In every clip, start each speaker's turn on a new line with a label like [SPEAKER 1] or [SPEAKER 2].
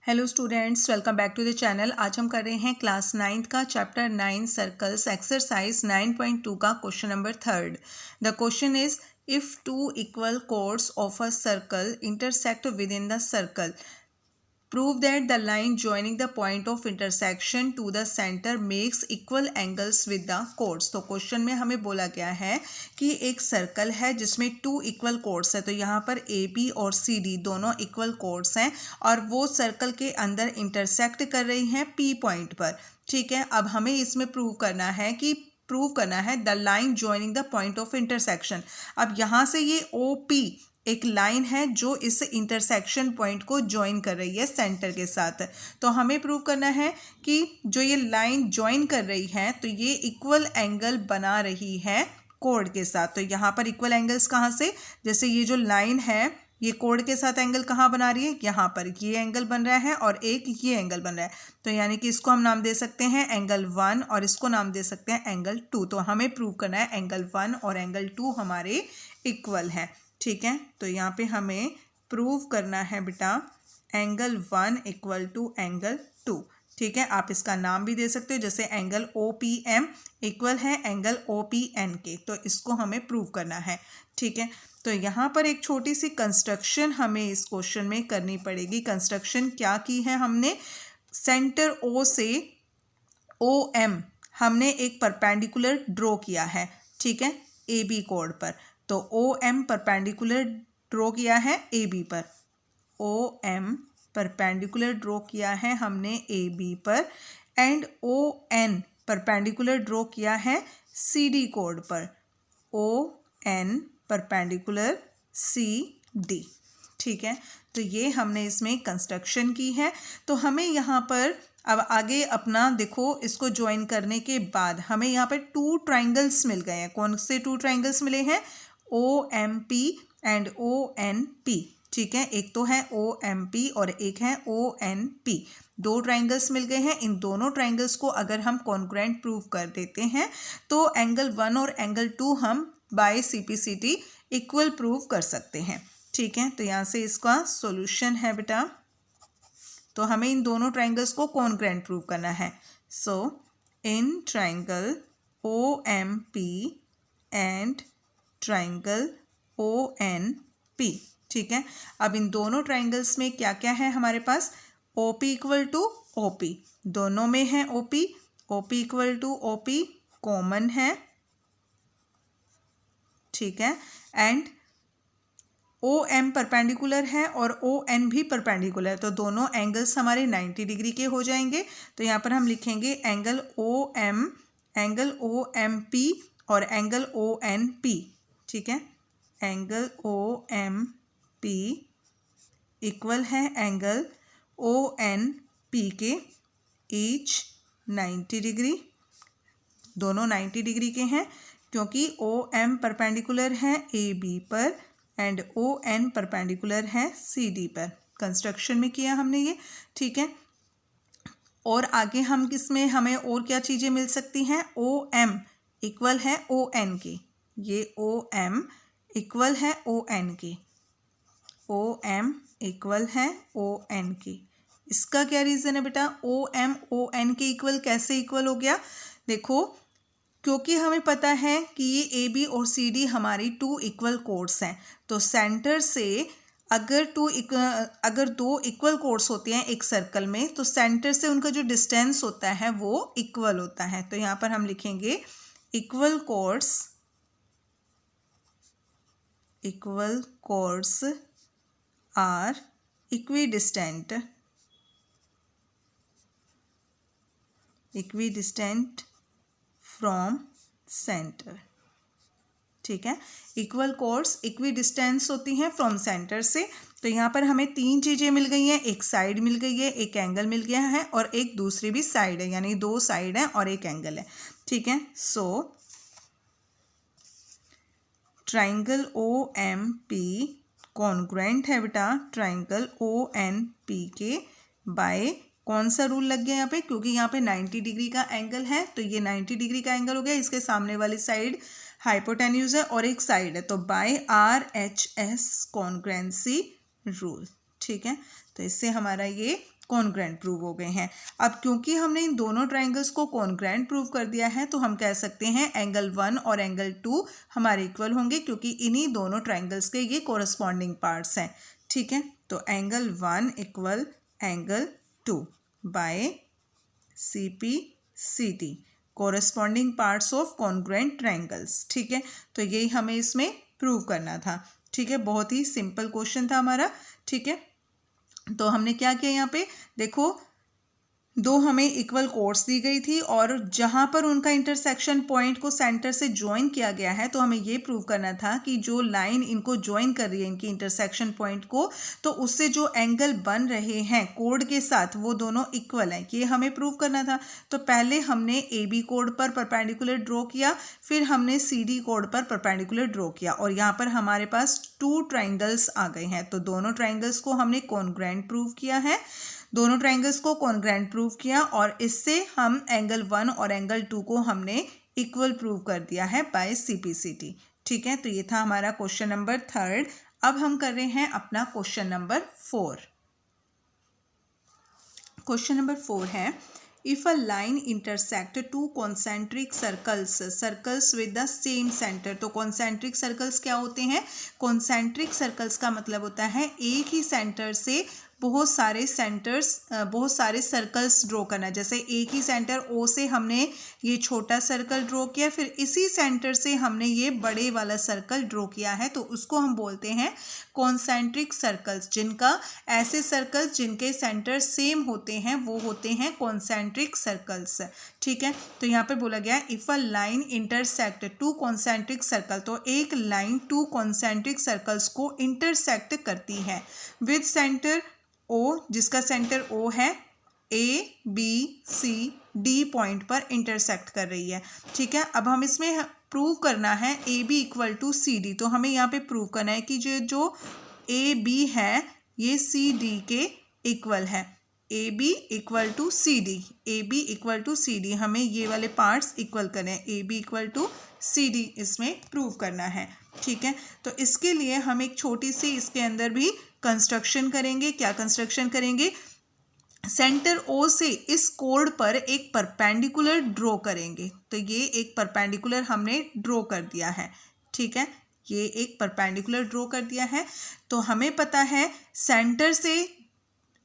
[SPEAKER 1] Hello students, welcome back to the channel. आज हम कर रहे हैं क्लास 9th का चैप्टर 9 सर्कल्स एक्सरसाइज 9.2 का question number 3rd। The question is if two equal chords of a circle intersect with in the circle, prove that the line joining the point of intersection to the center makes equal angles with the chords। तो question में हमें बोला गया है कि एक circle है जिसमें 2 इक्वल कोर्ड्स है। तो यहाँ पर ए बी और सी डी दोनों इक्वल कोर्ड्स हैं और वो सर्कल के अंदर इंटरसेक्ट कर रही हैं पी पॉइंट पर। ठीक है, अब हमें इसमें प्रूव करना है the line joining the point of intersection. अब यहाँ से ये ओ पी एक लाइन है जो इस इंटरसेक्शन पॉइंट को ज्वाइन कर रही है सेंटर के साथ। तो हमें प्रूव करना है कि जो ये लाइन ज्वाइन कर रही है तो ये इक्वल एंगल बना रही है कोड के साथ। तो यहाँ पर इक्वल एंगल्स कहाँ से, जैसे ये जो लाइन है ये कोड के साथ एंगल कहाँ बना रही है, यहाँ पर ये एंगल बन रहा है और एक ये एंगल बन रहा है। तो यानी कि इसको हम नाम दे सकते हैं एंगल 1 और इसको नाम दे सकते हैं एंगल 2। तो हमें प्रूव करना है एंगल 1 और एंगल 2 हमारे इक्वल हैं। ठीक है, तो यहाँ पे हमें प्रूव करना है बेटा एंगल 1 इक्वल टू एंगल 2। ठीक है, आप इसका नाम भी दे सकते हो, जैसे angle O P M equal है एंगल ओ पी एन के। तो इसको हमें प्रूव करना है। ठीक है, तो यहाँ पर एक छोटी सी कंस्ट्रक्शन हमें इस क्वेश्चन में करनी पड़ेगी। कंस्ट्रक्शन क्या की है हमने, सेंटर ओ से ओ एम हमने एक परपेंडिकुलर ड्रॉ किया है। ठीक है, ए बी कोड पर। तो ओ एम परपेंडिकुलर ड्रॉ किया है ए बी पर, ओ एम परपेंडिकुलर ड्रॉ किया है हमने ए बी पर, and O N perpendicular draw किया है सी डी कोड पर, O N perpendicular C D. ठीक है, तो ये हमने इसमें कंस्ट्रक्शन की है। तो हमें यहाँ पर अब आगे अपना देखो, इसको ज्वाइन करने के बाद हमें यहाँ पर 2 ट्राइंगल्स मिल गए हैं। कौन से 2 ट्राइंगल्स मिले हैं, O M P and O N P. ठीक है, एक तो है ओ एम पी और एक है ओ एन पी। 2 ट्राइंगल्स मिल गए हैं। इन दोनों ट्राइंगल्स को अगर हम कॉन्ग्रुएंट प्रूव कर देते हैं तो एंगल 1 और एंगल 2 हम बाय सीपीसीटी इक्वल प्रूव कर सकते हैं। ठीक है, तो यहाँ से इसका सॉल्यूशन है बेटा, तो हमें इन दोनों ट्राइंगल्स को कॉन्ग्रुएंट प्रूव करना है। So in triangle O M P and triangle O N P. ठीक है, अब इन दोनों ट्राइंगल्स में क्या क्या है हमारे पास, O P equal to O P, दोनों में है O P equal to O P common है। ठीक है, एंड ओ एम परपेंडिकुलर है और ओ एन भी परपेंडिकुलर है, तो दोनों एंगल्स हमारे 90 डिग्री के हो जाएंगे। तो यहाँ पर हम लिखेंगे एंगल ओ एम पी और एंगल ओ एन पी। ठीक है, angle O M P equal है एंगल ओ एन पी के, ईच 90 डिग्री। दोनों 90 डिग्री के हैं क्योंकि ओ एम परपेंडिकुलर है ए बी पर एंड ओ एन परपेंडिकुलर है सी डी पर। कंस्ट्रक्शन में किया हमने ये। ठीक है, और आगे हम किसमें हमें और क्या चीज़ें मिल सकती हैं, ओ एम इक्वल है ओ एन के, ये ओ एम इक्वल है ओ एन के, ओ एम इक्वल है ओ एन के। इसका क्या रीज़न है बेटा, ओ एम ओ एन के इक्वल कैसे इक्वल हो गया, देखो क्योंकि हमें पता है कि ये ए बी और सी डी हमारी 2 इक्वल कोर्ड्स हैं। तो सेंटर से अगर 2 इक्वल कोर्ड्स होते हैं एक सर्कल में तो सेंटर से उनका जो डिस्टेंस होता है वो इक्वल होता है। तो यहाँ पर हम लिखेंगे equal chords are equidistant from centre. ठीक है, इक्वल कोर्ड्स इक्विडिस्टेंस होती हैं फ्रॉम सेंटर से। तो यहाँ पर हमें 3 चीज़ें मिल गई हैं, एक साइड मिल गई है, एक एंगल मिल गया है और एक दूसरी भी साइड है, यानी 2 साइड है और एक एंगल है। ठीक है, so triangle O M P congruent है बेटा ट्राइंगल ओ एन पी के बाय कौन सा रूल लग गया यहाँ पे, क्योंकि यहाँ पे 90 डिग्री का एंगल है तो ये 90 डिग्री का एंगल हो गया। इसके सामने वाली साइड हाइपोटेन्यूज है और एक साइड है, तो बाय RHS कॉन्ग्रुएंसी रूल। ठीक है, तो इससे हमारा ये कॉन्ग्रुएंट प्रूव हो गए हैं। अब क्योंकि हमने इन दोनों ट्राइंगल्स को कॉन्ग्रुएंट प्रूव कर दिया है तो हम कह सकते हैं एंगल 1 और एंगल 2 हमारे इक्वल होंगे, क्योंकि इन्हीं दोनों ट्राइंगल्स के ये कोरस्पॉन्डिंग पार्ट्स हैं। ठीक है, तो angle 1 equal angle 2 by CP/CD, corresponding parts of congruent triangles. ठीक है, तो यही हमें इसमें प्रूव करना था। ठीक है, बहुत ही सिंपल क्वेश्चन था हमारा। ठीक है, तो हमने क्या किया, यहाँ पे देखो दो हमें इक्वल कोर्स दी गई थी और जहाँ पर उनका इंटरसेक्शन पॉइंट को सेंटर से ज्वाइन किया गया है, तो हमें ये प्रूव करना था कि जो लाइन इनको ज्वाइन कर रही है इनकी इंटरसेक्शन पॉइंट को, तो उससे जो एंगल बन रहे हैं कोड के साथ वो दोनों इक्वल हैं, ये हमें प्रूव करना था। तो पहले हमने AB कोड पर परपेंडिकुलर ड्रॉ किया, फिर हमने CD कोड पर परपेंडिकुलर ड्रॉ किया और यहाँ पर हमारे पास 2 ट्राइंगल्स आ गए हैं। तो दोनों ट्राइंगल्स को हमने कॉन्ग्रुएंट प्रूव किया है, दोनों ट्राइंगल्स को कॉन्ग्रुएंट प्रूव किया और इससे हम एंगल 1 और एंगल 2 को हमने इक्वल प्रूव कर दिया है बाय CP/CD। ठीक है, तो ये था हमारा क्वेश्चन नंबर 3। अब हम कर रहे हैं अपना क्वेश्चन नंबर 4। क्वेश्चन नंबर 4 है, if a line intersect 2 concentric circles with the same centre. तो कॉन्सेंट्रिक सर्कल्स क्या होते हैं? कॉन्सेंट्रिक सर्कल्स का मतलब होता है एक ही सेंटर से बहुत सारे सर्कल्स ड्रॉ करना। जैसे एक ही सेंटर O से हमने ये छोटा सर्कल ड्रॉ किया, फिर इसी सेंटर से हमने ये बड़े वाला सर्कल ड्रॉ किया है, तो उसको हम बोलते हैं कॉन्सेंट्रिक सर्कल्स। ऐसे सर्कल्स जिनके सेंटर सेम होते हैं वो होते हैं कॉन्सेंट्रिक सर्कल्स। ठीक है, तो यहाँ पर बोला गया if a line intersect 2 concentric circle, तो एक लाइन 2 कॉन्सेंट्रिक सर्कल्स को इंटरसेक्ट करती है विद सेंटर O, जिसका सेंटर O है, ABCD पॉइंट पर इंटरसेक्ट कर रही है। ठीक है, अब हम इसमें प्रूव करना है AB इक्वल टू CD। तो हमें यहाँ पे प्रूव करना है कि जो AB है ये CD के इक्वल है। AB equal to CD, AB equal to CD, हमें ये वाले पार्ट्स इक्वल करने हैं। AB इक्वल टू CD इसमें प्रूव करना है। ठीक है, तो इसके लिए हम एक छोटी सी इसके अंदर भी कंस्ट्रक्शन करेंगे। क्या कंस्ट्रक्शन करेंगे? सेंटर O से इस कोड पर एक परपेंडिकुलर ड्रॉ करेंगे। तो ये एक परपेंडिकुलर हमने ड्रॉ कर दिया है। ठीक है, ये एक परपेंडिकुलर ड्रॉ कर दिया है। तो हमें पता है सेंटर से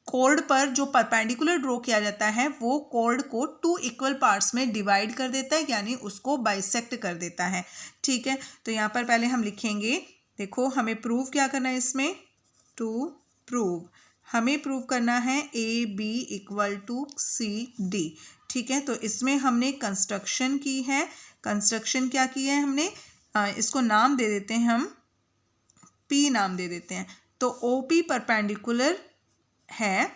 [SPEAKER 1] कोड पर जो परपेंडिकुलर ड्रॉ किया जाता है वो कोड को 2 इक्वल पार्ट्स में डिवाइड कर देता है, यानी उसको बाइसेक्ट कर देता है। ठीक है, तो यहाँ पर पहले हम लिखेंगे, देखो हमें प्रूव क्या करना है इसमें, टू प्रूव हमें प्रूव करना है AB इक्वल टू CD। ठीक है, तो इसमें हमने कंस्ट्रक्शन की है। कंस्ट्रक्शन क्या की है हमने, इसको नाम दे देते हैं, हम P नाम दे देते हैं। तो OP परपेंडिकुलर है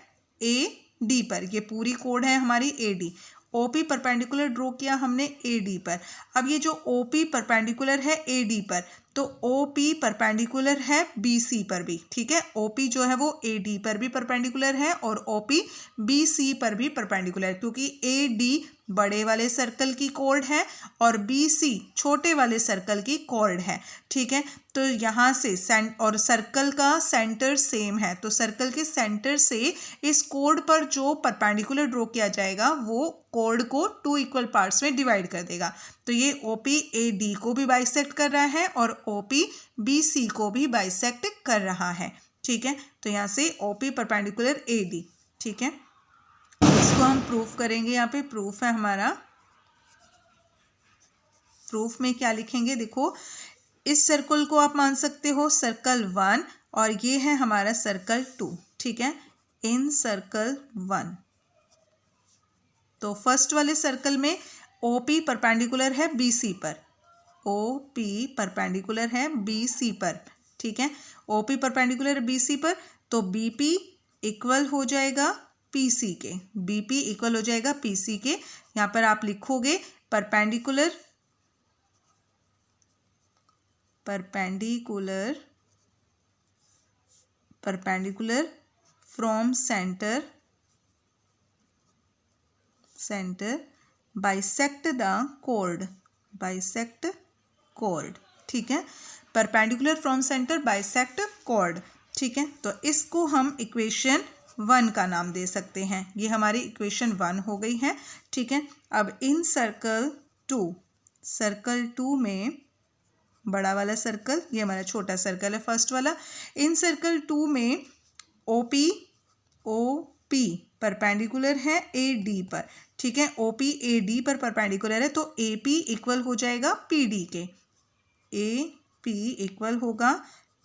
[SPEAKER 1] AD पर, ये पूरी कोड है हमारी AD। OP परपेंडिकुलर ड्रॉ किया हमने AD पर। अब ये जो OP परपेंडिकुलर है AD पर, तो OP परपेंडिकुलर है BC पर भी। ठीक है, OP जो है वो AD पर भी परपेंडिकुलर है और OP BC पर भी परपेंडिकुलर है, क्योंकि AD बड़े वाले सर्कल की कोड है और BC छोटे वाले सर्कल की कोड है। ठीक है, तो यहाँ से और सर्कल का सेंटर सेम है, तो सर्कल के सेंटर से इस कोड पर जो परपेंडिकुलर ड्रॉ किया जाएगा वो कोड को 2 इक्वल पार्ट्स में डिवाइड कर देगा। तो ये OP AD को भी बाइसेक्ट कर रहा है और OP BC को भी बाइसेक्ट कर रहा है। ठीक है, तो यहाँ से OP परपेंडिकुलर AD। ठीक है, इसको हम प्रूफ करेंगे। यहाँ पे प्रूफ है हमारा, प्रूफ में क्या लिखेंगे, देखो इस सर्कल को आप मान सकते हो सर्कल 1 और ये है हमारा सर्कल 2। ठीक है, इन सर्कल 1, तो फर्स्ट वाले सर्कल में OP परपेंडिकुलर है BC पर, OP परपेंडिकुलर है BC पर। ठीक है, OP परपेंडिकुलर BC पर, तो BP इक्वल हो जाएगा PC के, BP इक्वल हो जाएगा PC के। यहाँ पर आप लिखोगे perpendicular from centre bisect the code. ठीक है, perpendicular from centre bisect code. ठीक है, तो इसको हम इक्वेशन 1 का नाम दे सकते हैं। ये हमारी इक्वेशन 1 हो गई है, ठीक है। अब इन सर्कल 2 में बड़ा वाला सर्कल, ये हमारा छोटा सर्कल है फर्स्ट वाला। इन सर्कल 2 में OP परपेंडिकुलर है AD पर, ठीक है। OP AD पर परपेंडिकुलर है तो AP इक्वल हो जाएगा PD के, AP इक्वल होगा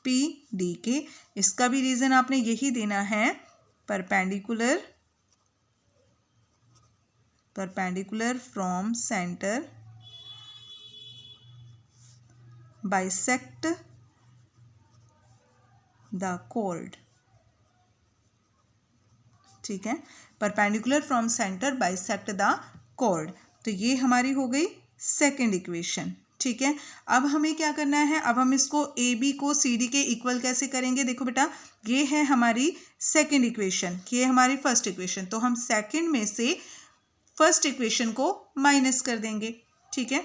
[SPEAKER 1] PD के। इसका भी रीज़न आपने यही देना है, perpendicular from centre bisect the chord, ठीक है। Perpendicular from centre bisect the chord, तो ये हमारी हो गई सेकंड इक्वेशन, ठीक है। अब हमें क्या करना है, अब हम इसको AB को CD के इक्वल कैसे करेंगे। देखो बेटा, ये है हमारी सेकंड इक्वेशन, ये हमारी फर्स्ट इक्वेशन, तो हम सेकंड में से फर्स्ट इक्वेशन को माइनस कर देंगे, ठीक है।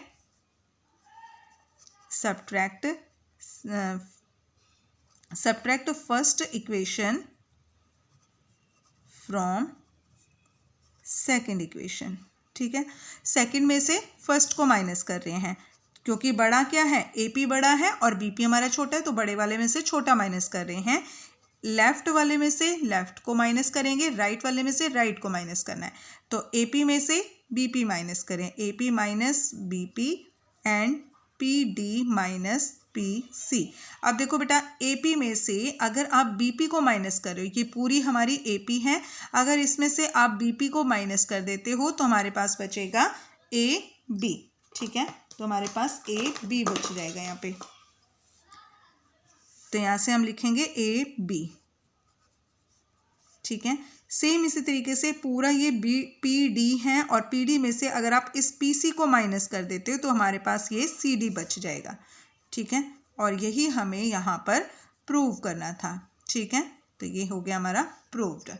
[SPEAKER 1] Subtract first equation from second equation, ठीक है। सेकंड में से फर्स्ट को माइनस कर रहे हैं, क्योंकि बड़ा क्या है, AP बड़ा है और BP हमारा छोटा है, तो बड़े वाले में से छोटा माइनस कर रहे हैं। लेफ्ट वाले में से लेफ्ट को माइनस करेंगे, राइट वाले में से राइट को माइनस करना है, तो AP में से BP माइनस करें, AP minus BP and PD minus PC। अब देखो बेटा, AP में से अगर आप BP को माइनस कर रहे हो, ये पूरी हमारी AP है, अगर इसमें से आप BP को माइनस कर देते हो तो हमारे पास बचेगा AB, ठीक है। तो हमारे पास AB बच जाएगा यहाँ पे, तो यहाँ से हम लिखेंगे AB, ठीक है। सेम इसी तरीके से पूरा ये PD है और PD में से अगर आप इस PC को माइनस कर देते हो तो हमारे पास ये CD बच जाएगा, ठीक है। और यही हमें यहाँ पर प्रूव करना था, ठीक है। तो ये हो गया हमारा प्रूव्ड,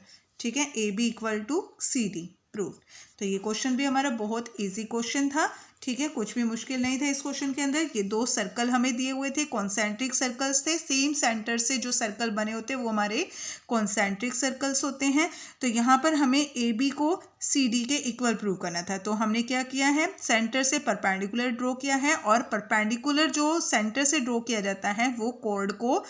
[SPEAKER 1] ठीक है। AB equal to CD proved. तो ये क्वेश्चन भी हमारा बहुत इजी क्वेश्चन था, ठीक है, कुछ भी मुश्किल नहीं था इस क्वेश्चन के अंदर। ये 2 सर्कल हमें दिए हुए थे, कॉन्सेंट्रिक सर्कल्स थे, सेम सेंटर से जो सर्कल बने होते हैं वो हमारे कॉन्सेंट्रिक सर्कल्स होते हैं। तो यहाँ पर हमें AB को CD के इक्वल प्रूव करना था, तो हमने क्या किया है, सेंटर से परपेंडिकुलर ड्रॉ किया है, और परपेंडिकुलर जो सेंटर से ड्रॉ किया जाता है वो कॉर्ड को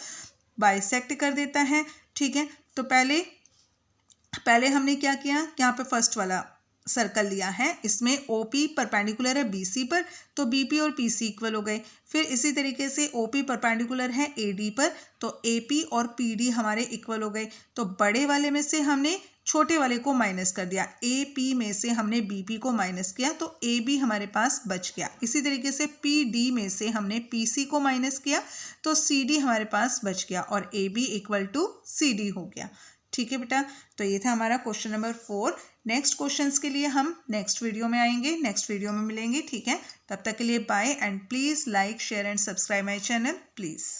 [SPEAKER 1] बाइसेक्ट कर देता है, ठीक है। तो पहले हमने क्या किया, यहाँ पे फर्स्ट वाला सर्कल लिया है, इसमें OP परपेंडिकुलर है BC पर, तो BP और PC इक्वल हो गए। फिर इसी तरीके से OP परपेंडिकुलर है AD पर, तो AP और PD हमारे इक्वल हो गए। तो बड़े वाले में से हमने छोटे वाले को माइनस कर दिया, AP में से हमने BP को माइनस किया, तो AB हमारे पास बच गया। इसी तरीके से PD में से हमने PC को माइनस किया, तो CD हमारे पास बच गया, और AB इक्वल टू CD हो गया, ठीक है बेटा। तो ये था हमारा क्वेश्चन नंबर 4। नेक्स्ट क्वेश्चंस के लिए हम नेक्स्ट वीडियो में आएंगे, नेक्स्ट वीडियो में मिलेंगे, ठीक है। तब तक के लिए bye, and please like share and subscribe my channel please.